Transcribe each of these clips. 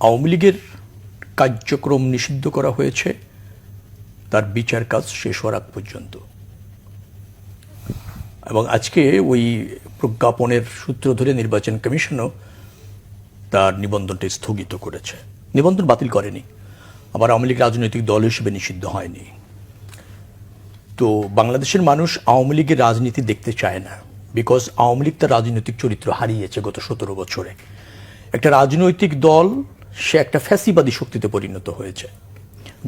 আওয়ামী লীগের কার্যক্রম নিষিদ্ধ করা হয়েছে তার বিচার কাজ শেষ হওয়ার আগ পর্যন্ত। এবং আজকে ওই প্রজ্ঞাপনের সূত্র ধরে নির্বাচন কমিশনও তার নিবন্ধনটা স্থগিত করেছে। নিবন্ধন বাতিল করেনি, আবার আওয়ামী লীগ রাজনৈতিক দল হিসেবে নিষিদ্ধ হয়নি। তো বাংলাদেশের মানুষ আওয়ামী লীগের রাজনীতি দেখতে চায় না, বিকজ আওয়ামী লীগ তার রাজনৈতিক চরিত্র হারিয়েছে গত 17 বছরে। একটা রাজনৈতিক দল সে একটা ফ্যাসিবাদী শক্তিতে পরিণত হয়েছে।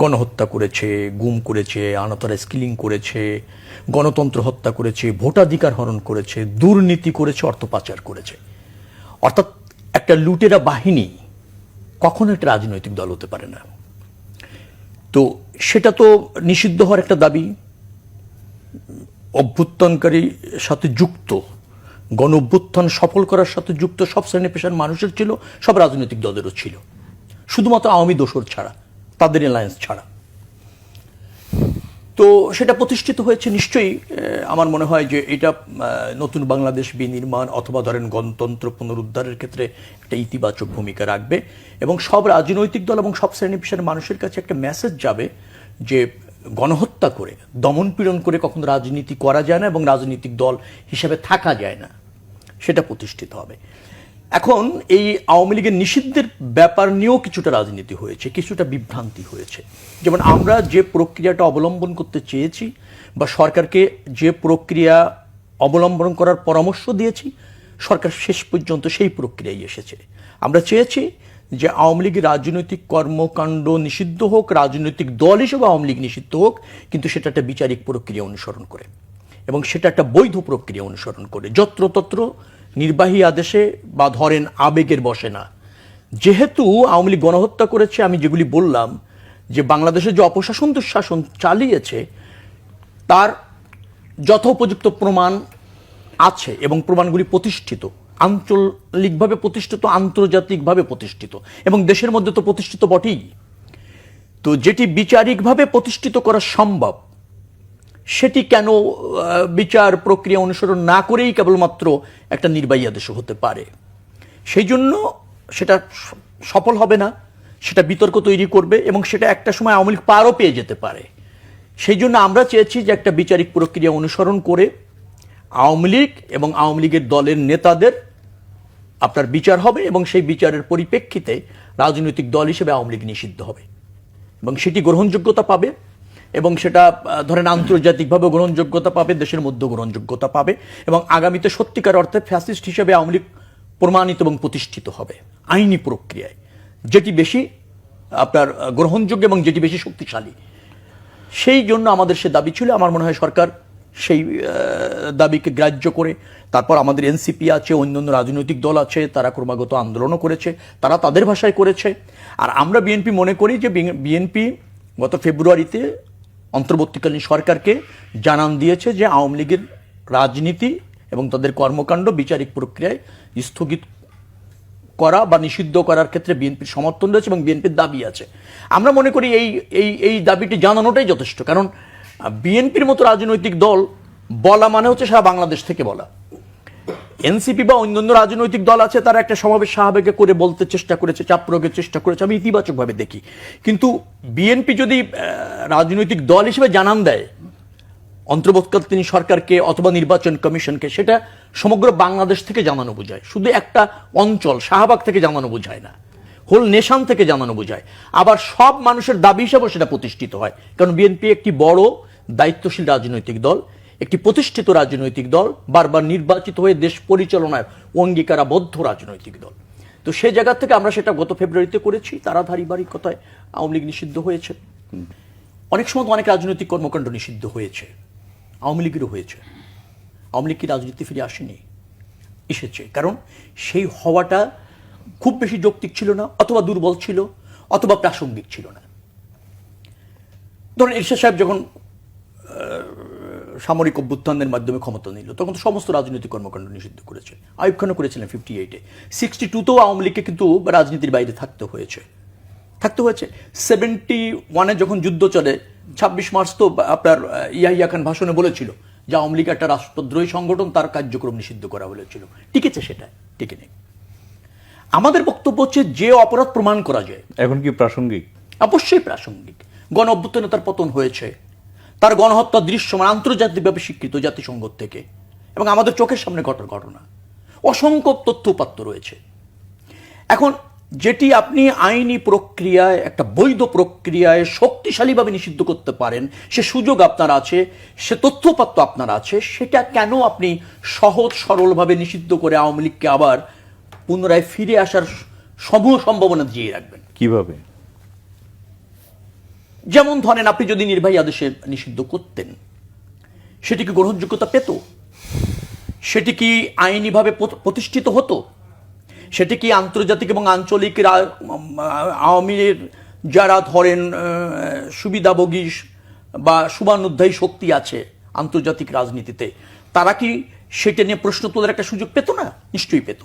গণহত্যা করেছে, গুম করেছে, আনতারাইজ কিলিং করেছে, গণতন্ত্র হত্যা করেছে, ভোটাধিকার হরণ করেছে, দুর্নীতি করেছে, অর্থ পাচার করেছে। অর্থাৎ একটা লুটেরা বাহিনী কখনো একটা রাজনৈতিক দল হতে পারে না। তো সেটা তো নিষিদ্ধ হওয়ার একটা দাবি অভ্যুত্থানকারী সাথে যুক্ত, গণ অভ্যুত্থান সফল করার সাথে যুক্ত সব শ্রেণী পেশার মানুষের ছিল, সব রাজনৈতিক দলেরও ছিল, শুধুমাত্র আওয়ামী দোসর ছাড়া, তাদের অ্যালায়েন্স ছাড়া। তো সেটা প্রতিষ্ঠিত হয়েছে। নিশ্চয়ই আমার মনে হয় যে এটা নতুন বাংলাদেশ বিনির্মাণ অথবা ধরেন গণতন্ত্র পুনরুদ্ধারের ক্ষেত্রে একটা ইতিবাচক ভূমিকা রাখবে এবং সব রাজনৈতিক দল এবং সব শ্রেণী পেশার মানুষের কাছে একটা মেসেজ যাবে যে গণহত্যা করে, দমন পীড়ন করে কখনো রাজনীতি করা যায় না এবং রাজনৈতিক দল হিসেবে থাকা যায় না, সেটা প্রতিষ্ঠিত হবে। এখন এই আওয়ামী লীগের নিষিদ্ধের ব্যাপার নিয়েও কিছুটা রাজনীতি হয়েছে, কিছুটা বিভ্রান্তি হয়েছে। যেমন আমরা যে প্রক্রিয়াটা অবলম্বন করতে চেয়েছি বা সরকারকে যে প্রক্রিয়া অবলম্বন করার পরামর্শ দিয়েছি, সরকার শেষ পর্যন্ত সেই প্রক্রিয়ায় এসেছে। আমরা চেয়েছি যে আওয়ামী লীগের রাজনৈতিক কর্মকাণ্ড নিষিদ্ধ হোক, রাজনৈতিক দল হিসেবে আওয়ামী লীগ নিষিদ্ধ হোক, কিন্তু সেটা একটা বিচারিক প্রক্রিয়া অনুসরণ করে এবং সেটা একটা বৈধ প্রক্রিয়া অনুসরণ করে, যত্রতত্র নির্বাহী আদেশে বা ধরেন আবেগের বসে না। যেহেতু আওয়ামী লীগ গণহত্যা করেছে, আমি যেগুলি বললাম যে বাংলাদেশে যে অপশাসন দুঃশাসন চালিয়েছে তার যথোপযুক্ত প্রমাণ আছে এবং প্রমাণগুলি প্রতিষ্ঠিত, আঞ্চলিকভাবে প্রতিষ্ঠিত, আন্তর্জাতিকভাবে প্রতিষ্ঠিত এবং দেশের মধ্যে তো প্রতিষ্ঠিত বটেই। তো যেটি বিচারিকভাবে প্রতিষ্ঠিত করা সম্ভব, সেটি কেন বিচার প্রক্রিয়া অনুসরণ না করেই কেবলমাত্র একটা নির্বাহী আদেশ হতে পারে? সেই জন্য সেটা সফল হবে না, সেটা বিতর্ক তৈরি করবে এবং সেটা একটা সময় আওয়ামী লীগ পারও পেয়ে যেতে পারে। সেই জন্য আমরা চেয়েছি যে একটা বিচারিক প্রক্রিয়া অনুসরণ করে আওয়ামী লীগ এবং আওয়ামী লীগের দলের নেতাদের আপনার বিচার হবে এবং সেই বিচারের পরিপ্রেক্ষিতে রাজনৈতিক দল হিসেবে আওয়ামী লীগ নিষিদ্ধ হবে এবং সেটি গ্রহণযোগ্যতা পাবে এবং সেটা ধরেন আন্তর্জাতিকভাবে গ্রহণযোগ্যতা পাবে, দেশের মধ্যে গ্রহণযোগ্যতা পাবে এবং আগামীতে সত্যিকার অর্থে ফ্যাসিস্ট হিসেবে আওয়ামী লীগ প্রমাণিত এবং প্রতিষ্ঠিত হবে আইনি প্রক্রিয়ায়, যেটি বেশি আপনার গ্রহণযোগ্য এবং যেটি বেশি শক্তিশালী। সেই জন্য আমাদের সে দাবি ছিল। আমার মনে হয় সরকার সেই দাবিকে গ্রাহ্য করে, তারপর আমাদের এনসিপি আছে, অন্যান্য রাজনৈতিক দল আছে, তারা ক্রমাগত আন্দোলনও করেছে, তারা তাদের ভাষায় করেছে। আর আমরা বিএনপি মনে করি যে বিএনপি গত ফেব্রুয়ারিতে অন্তর্বর্তীকালীন সরকারকে জানান দিয়েছে যে আওয়ামী লীগের রাজনীতি এবং তাদের কর্মকাণ্ড বিচারিক প্রক্রিয়ায় স্থগিত করা বা নিষিদ্ধ করার ক্ষেত্রে বিএনপির সমর্থন রয়েছে এবং বিএনপির দাবি আছে। আমরা মনে করি এই দাবিটি জানানোটাই যথেষ্ট, কারণ বিএনপির মতো রাজনৈতিক দল বলা মানে হচ্ছে সারা বাংলাদেশ থেকে বলা। এনসিপি বা অন্যান্য রাজনৈতিক দল আছে, তারা একটা সমাবেশ শাহবাগে করে বলতে চেষ্টা করেছে, চাপ প্রয়োগের চেষ্টা করেছে, আমি ইতিবাচকভাবে দেখি। কিন্তু বিএনপি যদি রাজনৈতিক দল হিসেবে জানান দেয় অন্তর্বর্তীকালীন সরকারকে অথবা নির্বাচন কমিশনকে, সেটা সমগ্র বাংলাদেশ থেকে জানানো বোঝায়, শুধু একটা অঞ্চল শাহবাগ থেকে জানানো বোঝায় না, হোল নেশন থেকে জানানো বোঝায়। আবার সব মানুষের দাবি হিসাবেও সেটা প্রতিষ্ঠিত হয়, কারণ বিএনপি একটি বড় দায়িত্বশীল রাজনৈতিক দল, একটি প্রতিষ্ঠিত রাজনৈতিক দল, বারবার নির্বাচিত হয়ে দেশ পরিচালনায় অঙ্গীকারাবদ্ধ রাজনৈতিক দল। তো সেই জায়গা থেকে আমরা সেটা গত ফেব্রুয়ারিতে করেছি, তারা ধারাবাহিকতায় আওয়ামী লীগ নিষিদ্ধ হয়েছে। অনেক সময় অনেক রাজনৈতিক কর্মকাণ্ড নিষিদ্ধ হয়েছে, আওয়ামী লীগেরও হয়েছে। আওয়ামী লীগ কি রাজনীতি ফিরে আসেনি? এসেছে, কারণ সেই হওয়াটা খুব বেশি যৌক্তিক ছিল না, অথবা দুর্বল ছিল, অথবা প্রাসঙ্গিক ছিল না। ধরুন এরশাদ সাহেব যখন সামরিক অভ্যুত্থানের মাধ্যমে ক্ষমতা নিল, তখন তো সমস্ত রাজনৈতিক কর্মকাণ্ড নিষিদ্ধ করেছে। আইয়ুব খানও করেছিলেন 58-এ। 62-তেও আওয়ামী লীগকে কিন্তু রাজনীতির বাইরে থাকতে হয়েছে। 71-এ যখন যুদ্ধ চলে, 26 মার্চ তো আপনার ইয়াহিয়া খান ভাষণে বলেছিল যে আওয়ামী লীগ একটা রাষ্ট্রদ্রোহী সংগঠন, তার কার্যক্রম নিষিদ্ধ করা হয়েছিল। টিকেছে, সেটা টিকে নেই। আমাদের বক্তব্য হচ্ছে যে অপরাধ প্রমাণ করা যায় এখন কি প্রাসঙ্গিক? অবশ্যই প্রাসঙ্গিক। গণ অভ্যুত্থানে তার পতন হয়েছে, তার গণহত্যা দৃশ্যমান, আন্তর্জাতিকভাবে স্বীকৃত জাতিসংঘ থেকে, এবং আমাদের চোখের সামনে ঘটনা, অসংখ্য তথ্যপাত্য রয়েছে। এখন যেটি আপনি আইনি প্রক্রিয়ায়, একটা বৈধ প্রক্রিয়ায় শক্তিশালীভাবে নিষিদ্ধ করতে পারেন, সে সুযোগ আপনার আছে, সে তথ্যপাত্য আপনার আছে, সেটা কেন আপনি সহজ সরলভাবে নিষিদ্ধ করে আওয়ামী লীগকে আবার পুনরায় ফিরে আসার সমূহ সম্ভাবনা দিয়ে রাখবেন? কিভাবে? যেমন ধরেন, আপনি যদি নির্বাহী আদেশে নিষিদ্ধ করতেন, সেটি কি গ্রহণযোগ্যতা পেত? সেটি কি আইনিভাবে প্রতিষ্ঠিত হতো? সেটি কি আন্তর্জাতিক এবং আঞ্চলিক আওয়ামীর যারা ধরেন সুবিধাভোগী বা শুভানুধ্যায়ী শক্তি আছে আন্তর্জাতিক রাজনীতিতে, তারা কি সেটা নিয়ে প্রশ্ন তোলার একটা সুযোগ পেত না? নিশ্চয়ই পেত।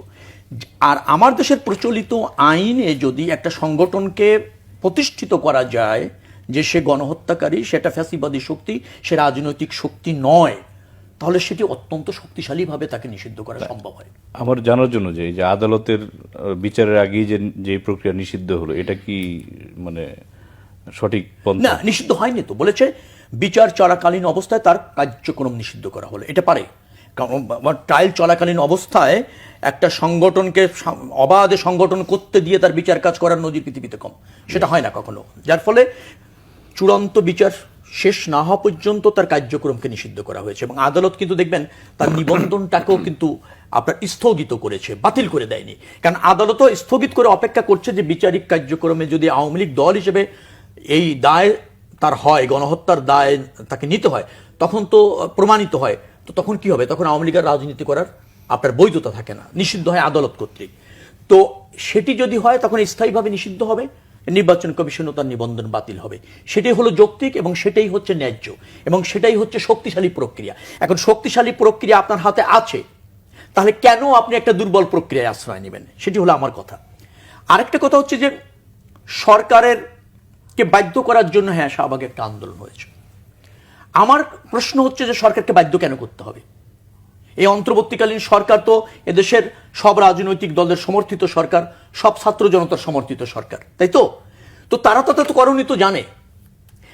আর আমার দেশের প্রচলিত আইনে যদি একটা সংগঠনকে প্রতিষ্ঠিত করা যায় যে সে গণহত্যাকারী, সেটা ফ্যাসিবাদী শক্তি, সে রাজনৈতিক শক্তি নয়, তাহলে সেটি অত্যন্ত শক্তিশালীভাবে তাকে নিষিদ্ধ করা সম্ভব হয়। আমার জানার জন্য যে আদালতের বিচারের আগেই যে প্রক্রিয়া নিষিদ্ধ হলো, এটা কি মানে সঠিক পন্থা? না, নিষিদ্ধ হয়নি তো। বলেছে বিচার চলাকালীন অবস্থায় তার কার্যক্রম নিষিদ্ধ করা হলো, এটা পারে। কারণ ট্রায়াল চলাকালীন অবস্থায় একটা সংগঠনকে অবাধে সংগঠন করতে দিয়ে তার বিচার কাজ করার নজির পৃথিবীতে কম, সেটা হয় না কখনো। যার ফলে চূড়ান্ত বিচার শেষ না হওয়া পর্যন্ত তার কার্যক্রমকে নিষিদ্ধ করা হয়েছে। এবং আদালত কিন্তু দেখবেন তার নিবন্ধনটাকেও কিন্তু আপনার স্থগিত করেছে, বাতিল করে দেয়নি। কারণ আদালতও স্থগিত করে অপেক্ষা করছে যে বিচারিক কার্যক্রমে যদি আওয়ামী লীগ দল হিসেবে এই দায় তার হয়, গণহত্যার দায় তাকে নিতে হয়, তখন তো প্রমাণিত হয়, তো তখন কি হবে? তখন আওয়ামী লীগের রাজনীতি করার আপনার বৈধতা থাকে না, নিষিদ্ধ হয় আদালত কর্তৃক। তো সেটি যদি হয় তখন স্থায়ীভাবে নিষিদ্ধ হবে, নির্বাচন কমিশনও তার নিবন্ধন বাতিল হবে। সেটাই হলো যৌক্তিক এবং সেটাই হচ্ছে ন্যায্য এবং সেটাই হচ্ছে শক্তিশালী প্রক্রিয়া। এখন শক্তিশালী প্রক্রিয়া আপনার হাতে আছে, তাহলে কেন আপনি একটা দুর্বল প্রক্রিয়ায় আশ্রয় নেবেন? সেটি হলো আমার কথা। আরেকটা কথা হচ্ছে যে সরকারের কে বাধ্য করার জন্য, হ্যাঁ, শাহবাগে একটা আন্দোলন হয়েছে। আমার প্রশ্ন হচ্ছে যে সরকারকে বাধ্য কেন করতে হবে? এই অন্তর্বর্তীকালীন সরকার তো এদেশের সব রাজনৈতিক দলের সমর্থিত সরকার, সব ছাত্র জনতার সমর্থিত সরকার, তাই তো? তো তারা তো করণীয় তো জানে।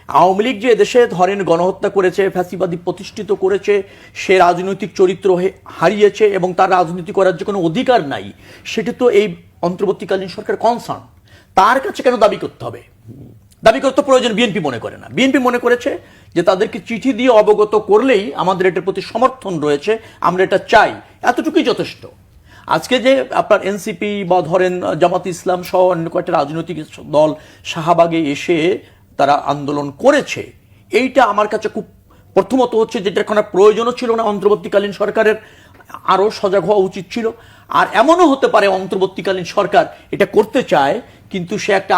আওয়ামী লীগ যে এদেশে ধরেন গণহত্যা করেছে, ফ্যাসিবাদী প্রতিষ্ঠিত করেছে, সে রাজনৈতিক চরিত্র হারিয়েছে এবং তার রাজনীতি করার যে কোনো অধিকার নাই, সেটি তো এই অন্তর্বর্তীকালীন সরকার কনসার্ন। তার কাছে কেন দাবি করতে হবে? দাবি করতে প্রয়োজন বিএনপি মনে করে না। বিএনপি মনে করেছে যে তাদেরকে চিঠি দিয়ে অবগত করলেই আমাদের এটার প্রতি সমর্থন রয়েছে, আমরা এটা চাই, এতটুকুই যথেষ্ট। আজকে যে আপনার এনসিপি বা ধরেন জামাত ইসলাম সহ অন্য কয়েকটা রাজনৈতিক দল শাহবাগে এসে তারা আন্দোলন করেছে, এইটা আমার কাছে খুব, প্রথমত হচ্ছে যেটার কোনো প্রয়োজনও ছিল না, অন্তর্বর্তীকালীন সরকারের আরও সজাগ হওয়া উচিত ছিল। আর এমনও হতে পারে অন্তর্বর্তীকালীন সরকার এটা করতে চায়, কিন্তু সে একটা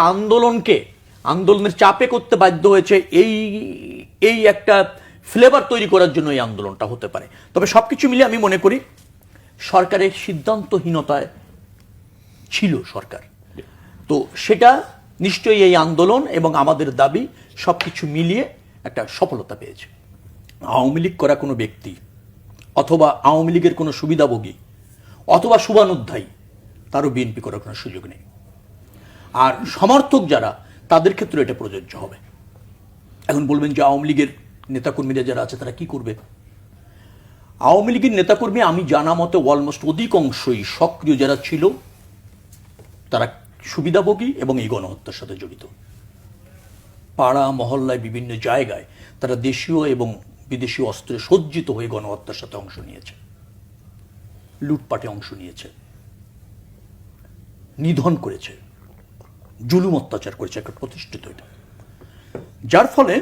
আন্দোলনের চাপে করতে বাধ্য হয়েছে, এই একটা ফ্লেভার তৈরি করার জন্য এই আন্দোলনটা হতে পারে। তবে সবকিছু মিলে আমি মনে করি সরকারের সিদ্ধান্তহীনতায় ছিল সরকার, তো সেটা নিশ্চয়ই এই আন্দোলন এবং আমাদের দাবি সবকিছু মিলিয়ে একটা সফলতা পেয়েছে। আওয়ামী লীগ করা কোনো ব্যক্তি অথবা আওয়ামী লীগের কোনো সুবিধাভোগী অথবা শুভানুধ্যায়ী, তারও বিএনপি করার কোনো সুযোগ নেই। আর সমর্থক যারা, তাদের ক্ষেত্রে এটা প্রযোজ্য হবে। এখন বলবেন যে আওয়ামী লীগের নেতাকর্মীরা যারা আছে তারা কি করবে? আওয়ামী লীগের নেতাকর্মী আমি জানা মতে অলমোস্ট অধিকাংশই সক্রিয় যারা ছিল তারা সুবিধাভোগী এবং এই গণহত্যার সাথে জড়িত। পাড়া মহল্লায় বিভিন্ন জায়গায় তারা দেশীয় এবং বিদেশি অস্ত্রে সজ্জিত হয়ে গণহত্যার সাথে অংশ নিয়েছে, লুটপাটে অংশ নিয়েছে, নিধন করেছে, জুলুম অত্যাচার করেছে, একটা প্রতিষ্ঠিত এটা। যার ফলে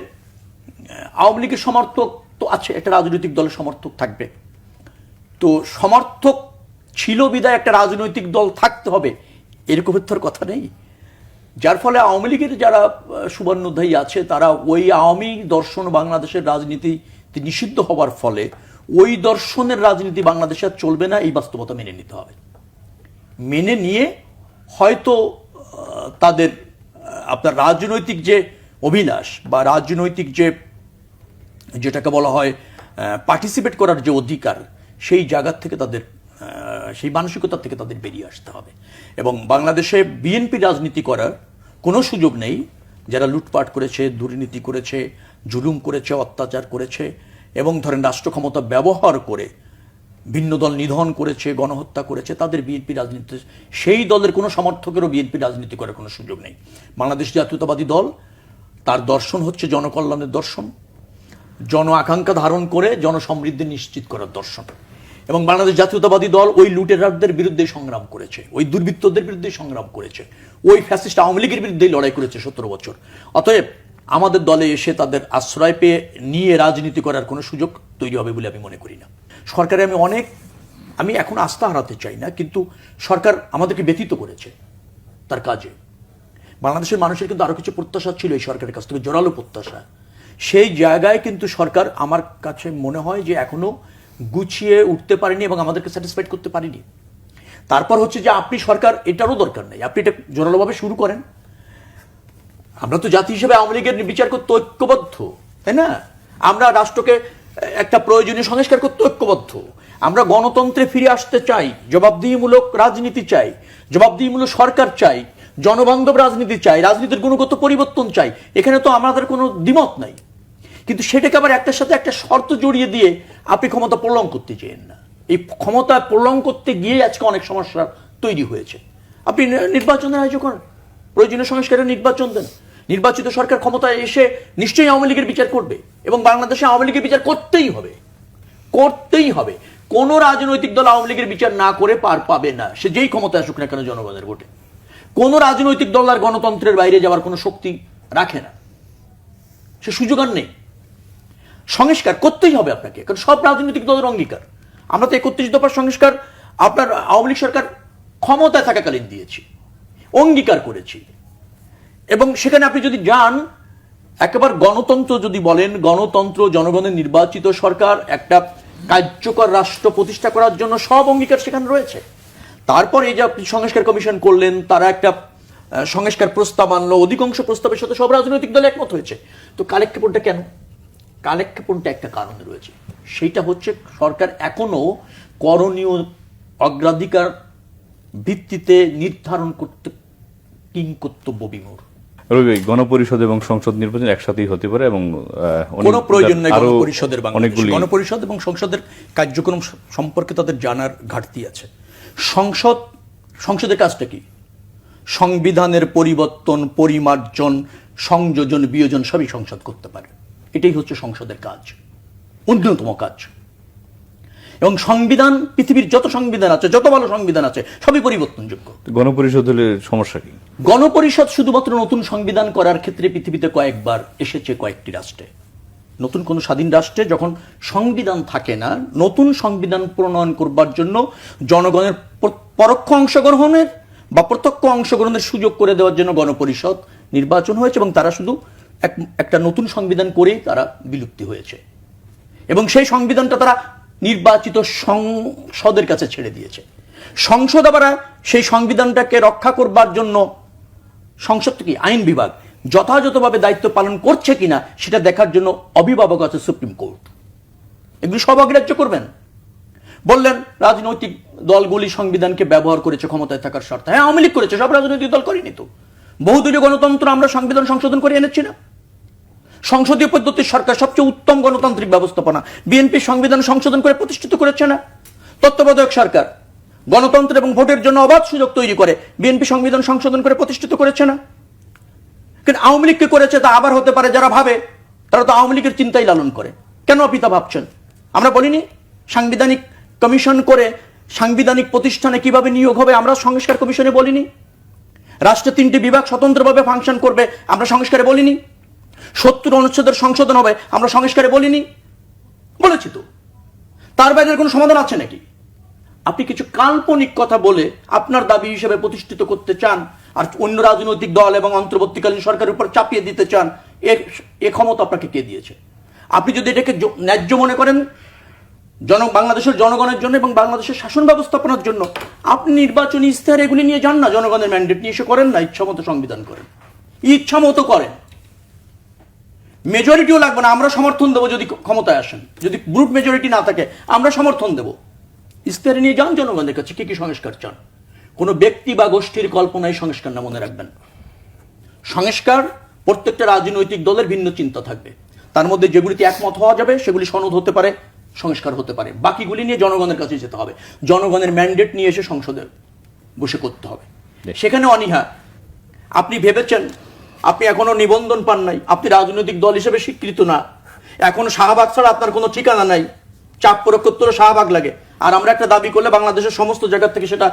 আওয়ামী লীগের সমর্থক তো আছে, একটা রাজনৈতিক দলের সমর্থক থাকবে, তো সমর্থক ছিল বিদায় একটা রাজনৈতিক দল থাকতে হবে এরকমের তোর কথা নেই। যার ফলে আওয়ামী লীগের যারা সুবর্ণোধ্যায়ী আছে তারা ওই আওয়ামী দর্শন বাংলাদেশের রাজনীতিতে নিষিদ্ধ হওয়ার ফলে ওই দর্শনের রাজনীতি বাংলাদেশে আর চলবে না, এই বাস্তবতা মেনে নিতে হবে। মেনে নিয়ে হয়তো তাদের আপনার রাজনৈতিক যে অভিলাষ বা রাজনৈতিক যেটাকে বলা হয় পার্টিসিপেট করার যে অধিকার, সেই জায়গার থেকে তাদের সেই মানসিকতা থেকে তাদের বেরিয়ে আসতে হবে। এবং বাংলাদেশে বিএনপি রাজনীতি করার কোনো সুযোগ নেই যারা লুটপাট করেছে, দুর্নীতি করেছে, জুলুম করেছে, অত্যাচার করেছে এবং ধরেন রাষ্ট্র ক্ষমতা ব্যবহার করে ভিন্ন দল নিধন করেছে, গণহত্যা করেছে, তাদের বিএনপি রাজনীতি, সেই দলের কোনো সমর্থকেরও বিএনপি রাজনীতি করার কোনো সুযোগ নেই। বাংলাদেশ জাতীয়তাবাদী দল, তার দর্শন হচ্ছে জনকল্যাণের দর্শন, জন আকাঙ্ক্ষা ধারণ করে জনসমৃদ্ধি নিশ্চিত করার দর্শন। এবং বাংলাদেশ জাতীয়তাবাদী দল ওই লুটেরারদের বিরুদ্ধে সংগ্রাম করেছে, ওই দুর্বৃত্তদের বিরুদ্ধে সংগ্রাম করেছে, ওই ফ্যাসিস্ট আওয়ামী লীগের বিরুদ্ধেই লড়াই করেছে 17 বছর। অতএব আমাদের দলে এসে তাদের আশ্রয় পেয়ে নিয়ে রাজনীতি করার কোনো সুযোগ তৈরি হবে বলে আমি মনে করি না। সরকারে আমি এখন আস্থা হারাতে চাই না, কিন্তু সরকার আমাদেরকে ব্যতীত করেছে তার কাজে। বাংলাদেশের মানুষের কিন্তু আরো কিছু প্রত্যাশা ছিল এই সরকারের কাছ থেকে, জোরালো প্রত্যাশা। সেই জায়গায় কিন্তু সরকার আমার কাছে মনে হয় যে এখনো গুছিয়ে উঠতে পারেনি এবং আমাদেরকে স্যাটিসফাইড করতে পারেনি। তারপর হচ্ছে যে আপনি সরকার, এটারও দরকার নেই, আপনি এটা জোরালোভাবে শুরু করেন। আমরা তো জাতি হিসেবে আওয়ামী লীগের বিচার করতে ঐক্যবদ্ধ, তাই না? আমরা রাষ্ট্রকে একটা প্রয়োজনীয় সংস্কার করতে ঐক্যবদ্ধ, আমরা গণতন্ত্রে ফিরে আসতে চাই, জবাবদিহিমূলক রাজনীতি চাই, জবাবদিহিমূলক সরকার চাই, জনবান্ধব রাজনীতি চাই, রাজনীতির গুণগত পরিবর্তন চাই। এখানে তো আমাদের কোনো দ্বিমত নাই, কিন্তু সেটাকে আবার একটার সাথে একটা শর্ত জড়িয়ে দিয়ে আপনি ক্ষমতা প্রলং করতে চেয়েন না। এই ক্ষমতা প্রলং করতে গিয়ে আজকে অনেক সমস্যা তৈরি হয়েছে। আপনি নির্বাচনের আয়োজন করেন, প্রয়োজনীয় সংস্কারের নির্বাচন দেন, নির্বাচিত সরকার ক্ষমতায় এসে নিশ্চয়ই আওয়ামী লীগের বিচার করবে এবং বাংলাদেশে আওয়ামী লীগের বিচার করতেই হবে, করতেই হবে। কোন রাজনৈতিক দল আওয়ামী লীগের বিচার না করে পার পাবে না, সে যেই ক্ষমতায় আসুক না কেন জনগণের ভোটে। কোন রাজনৈতিক দল আর গণতন্ত্রের বাইরে যাওয়ার কোনো শক্তি রাখে না, সে সুযোগ আর নেই। সংস্কার করতেই হবে আপনাকে, কারণ সব রাজনৈতিক দলের অঙ্গীকার। আমরা তো 31 দফার সংস্কার আপনার আওয়ামী লীগ সরকার ক্ষমতায় থাকাকালীন দিয়েছি, অঙ্গীকার করেছি। এবং সেখানে আপনি যদি যান, একেবারে গণতন্ত্র যদি বলেন, গণতন্ত্র, জনগণের নির্বাচিত সরকার, একটা কার্যকর রাষ্ট্র প্রতিষ্ঠা করার জন্য সব অঙ্গীকার সেখানে রয়েছে। তারপর এই যে আপনি সংস্কার কমিশন করলেন, তারা একটা সংস্কার প্রস্তাব আনলো, অধিকাংশ প্রস্তাবের সাথে সব রাজনৈতিক দল একমত হয়েছে। তো কালেক্ষেপণটা কেন? কালেক্ষেপণটা একটা কারণে রয়েছে, সেইটা হচ্ছে সরকার এখনো করণীয় অগ্রাধিকার ভিত্তিতে নির্ধারণ করতে কিংকর্তব্য বিমূঢ়। রবি, গণপরিষদ এবং সংসদ নির্বাচন একসাথেই হতে পারে এবং কোনো প্রয়োজন নেই গণপরিষদের। গণপরিষদ এবং সংসদের কার্যক্রম সম্পর্কে তাদের জানার ঘাটতি আছে। সংসদের কাজটা কি? সংবিধানের পরিবর্তন, পরিমার্জন, সংযোজন, বিয়োজন সবই সংসদ করতে পারে। এটাই হচ্ছে সংসদের কাজ, অন্যতম কাজ। এবং সংবিধান, পৃথিবীর যত সংবিধান আছে, যত ভালো সংবিধান আছে, সবই পরিবর্তনযোগ্য। গণপরিষদ হলে সমস্যা কি? গণপরিষদ শুধুমাত্র নতুন সংবিধান করার ক্ষেত্রে পৃথিবীতে কয়েকবার এসেছে কয়েকটি রাষ্ট্রে। নতুন কোন স্বাধীন রাষ্ট্রে যখন সংবিধান থাকে না, নতুন সংবিধান প্রণয়ন করবার জন্য জনগণের পরোক্ষ অংশগ্রহণের বা প্রত্যক্ষ অংশগ্রহণের সুযোগ করে দেওয়ার জন্য গণপরিষদ নির্বাচন হয়েছে এবং তারা শুধু একটা নতুন সংবিধান করেই তারা বিলুপ্তি হয়েছে। এবং সেই সংবিধানটা তারা নির্বাচিত সংসদের কাছে ছেড়ে দিয়েছে। সংসদ আবার সেই সংবিধানটাকে রক্ষা করবার জন্য, সংসদ কি আইন বিভাগ যথাযথভাবে দায়িত্ব পালন করছে কিনা সেটা দেখার জন্য অভিভাবক আছে সুপ্রিম কোর্ট। এগুলি সব অগ্রাহ্য করবেন? বললেন রাজনৈতিক দলগুলি সংবিধানকে ব্যবহার করেছে ক্ষমতায় থাকার স্বার্থে। হ্যাঁ, আওয়ামী লীগ করেছে, সব রাজনৈতিক দল করেনি তো। বহুদলীয় গণতন্ত্র আমরা সংবিধান সংশোধন করে এনেছি না? সংসদীয় পদ্ধতির সরকার সবচেয়ে উত্তম গণতান্ত্রিক ব্যবস্থাপনা বিএনপি সংবিধান সংশোধন করে প্রতিষ্ঠিত করেছে না? তত্ত্বাবধায়ক সরকার গণতন্ত্র এবং ভোটের জন্য অবাধ সুযোগ তৈরি করে বিএনপি সংবিধান সংশোধন করে প্রতিষ্ঠিত করেছে না? কিন্তু আওয়ামী লীগকে করেছে তা আবার হতে পারে যারা ভাবে তারা তো আওয়ামী লীগের চিন্তাই লালন করে। কেন আপনি তা ভাবছেন? আমরা বলিনি সাংবিধানিক কমিশন করে সাংবিধানিক প্রতিষ্ঠানে কিভাবে নিয়োগ হবে? আমরা সংস্কার কমিশনে বলিনি? রাষ্ট্রের 3টি বিভাগ স্বতন্ত্রভাবে ফাংশন করবে, আমরা সংস্কারে বলিনি? 70 অনুচ্ছেদের সংশোধন হবে, আমরা সংস্কারে বলিনি? বলেছি তো। তার বাইরে কোনো সমাধান আছে নাকি? আপনি কিছু কাল্পনিক কথা বলে আপনার দাবি হিসেবে প্রতিষ্ঠিত করতে চান আর অন্য রাজনৈতিক দল এবং অন্তর্বর্তীকালীন সরকারের উপর চাপিয়ে দিতে চান। এ ক্ষমতা আপনাকে কে দিয়েছে? আপনি যদি এটাকে ন্যায্য মনে করেন বাংলাদেশের জনগণের জন্য এবং বাংলাদেশের শাসন ব্যবস্থাপনার জন্য, আপনি নির্বাচনী ইশতেহার এগুলি নিয়ে যান না, জনগণের ম্যান্ডেট নিয়ে এসে করেন না, ইচ্ছা মতো সংবিধান করেন, ইচ্ছা মতো করেন। মেজরিটিও লাগবে না, আমরা সমর্থন দেবো যদি ক্ষমতায় আসেন। যদি গ্রুপ মেজরিটি না থাকে আমরা সমর্থন দেব, ইস্তেহার নিয়ে যান জনগণের কাছে, কি কি সংস্কার চান। কোনো ব্যক্তি বা গোষ্ঠীর কল্পনায় সংস্কার না, মনে রাখবেন। সংস্কার প্রত্যেকটা রাজনৈতিক দলের ভিন্ন চিন্তা থাকবে, তার মধ্যে যেগুলিতে একমত হওয়া যাবে সেগুলি সনদ হতে পারে, সংস্কার হতে পারে, বাকিগুলি নিয়ে জনগণের কাছে যেতে হবে, জনগণের ম্যান্ডেট নিয়ে এসে সংসদে বসে করতে হবে। সেখানে অনীহা, আপনি ভেবেছেন আপনি এখনো নিবন্ধন পান নাই, আপনি রাজনৈতিক দল হিসেবে স্বীকৃত না, এখনো শাহবাগ ছাড়া আপনার কোনো ঠিকানা নাই, চাপ প্রয়োগ করতে হলে শাহবাগ লাগে, আর আমরা একটা দাবি করলে বাংলাদেশের সমস্ত জায়গা থেকে সেটা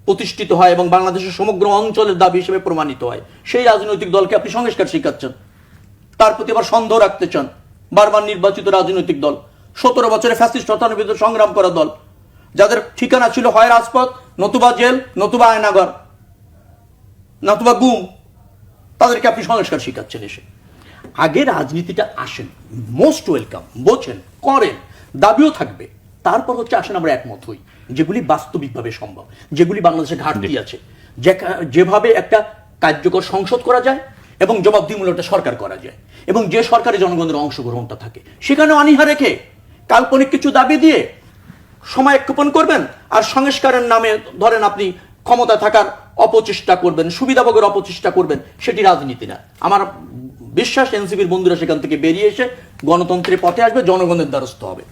প্রতিষ্ঠিত হয় এবং বাংলাদেশের সমগ্র অঞ্চলের দাবি হিসেবে প্রমাণিত হয়। সেই রাজনৈতিক দলকে আপনি সংস্কার শিখাচ্ছেন, তার প্রতি আবার সন্দেহ রাখতে চান। বারবার নির্বাচিত রাজনৈতিক দল, 17 বছরে ফ্যাসিস্ট হত্যার বিরুদ্ধে সংগ্রাম করা দল, যাদের ঠিকানা ছিল হয় রাজপথ, নতুবা জেল, নতুবা আয়নাগর, নতুবা গুম, তাদেরকে আপনি সংস্কার শিখাচ্ছেন এসে। আগে রাজনীতিটা আসেন, মোস্ট ওয়েলকাম, বোঝেন, করেন, দাবিও থাকবে, তারপর হচ্ছে আসেন আমরা একমত হই যেগুলি বাস্তবিকভাবে সম্ভব, যেগুলি বাংলাদেশে ঘাটতি আছে, যেভাবে একটা কার্যকর সংসদ করা যায় এবং জবাবদিহিমূলক একটা সরকার করা যায়, এবং যে সরকারে জনগণের অংশগ্রহণটা থাকে। সেখানে অনীহা রেখে কাল্পনিক কিছু দাবি দিয়ে সময় ক্ষেপণ করবেন, আর সংস্কারের নামে ধরেন আপনি ক্ষমতা থাকার অপচেষ্টা করবেন, সুবিধাভোগের অপচেষ্টা করবেন, সেটি রাজনীতি না। আমার বিশ্বাস এনসিপির বন্ধুরা সেখান থেকে বেরিয়ে এসে গণতন্ত্রের পথে আসবে, জনগণের দ্বারস্থ হবে।